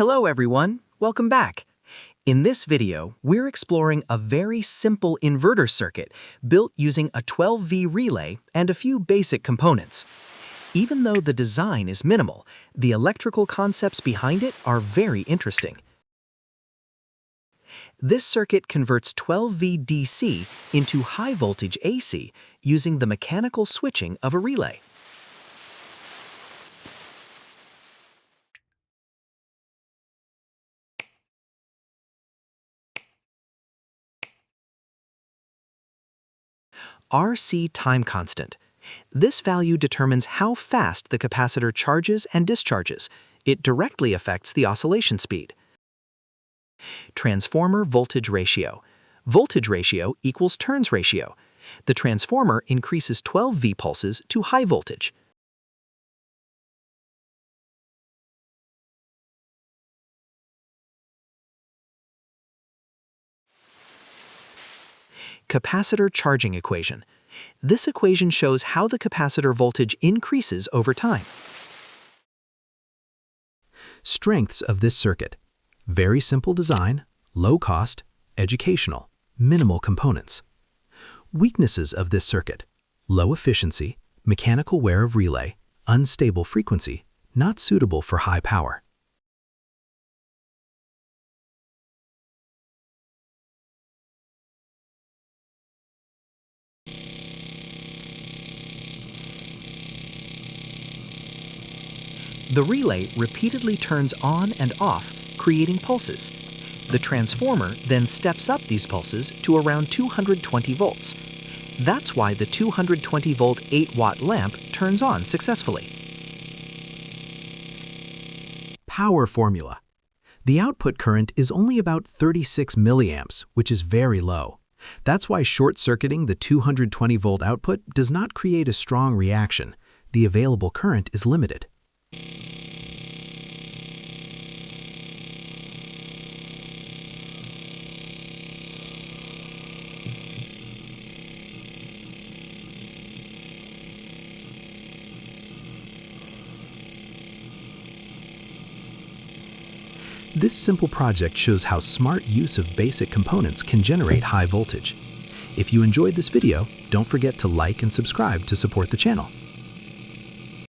Hello everyone, welcome back. In this video, we're exploring a very simple inverter circuit built using a 12V relay and a few basic components. Even though the design is minimal, the electrical concepts behind it are very interesting. This circuit converts 12V DC into high voltage AC using the mechanical switching of a relay. RC time constant. This value determines how fast the capacitor charges and discharges. It directly affects the oscillation speed. Transformer voltage ratio. Voltage ratio equals turns ratio. The transformer increases 12V pulses to high voltage. Capacitor charging equation. This equation shows how the capacitor voltage increases over time. Strengths of this circuit. Very simple design, low cost, educational, minimal components. Weaknesses of this circuit. Low efficiency, mechanical wear of relay, unstable frequency, not suitable for high power. The relay repeatedly turns on and off, creating pulses. The transformer then steps up these pulses to around 220 volts. That's why the 220-volt 8-watt lamp turns on successfully. Power formula. The output current is only about 36 milliamps, which is very low. That's why short-circuiting the 220-volt output does not create a strong reaction. The available current is limited. This simple project shows how smart use of basic components can generate high voltage. If you enjoyed this video, don't forget to like and subscribe to support the channel.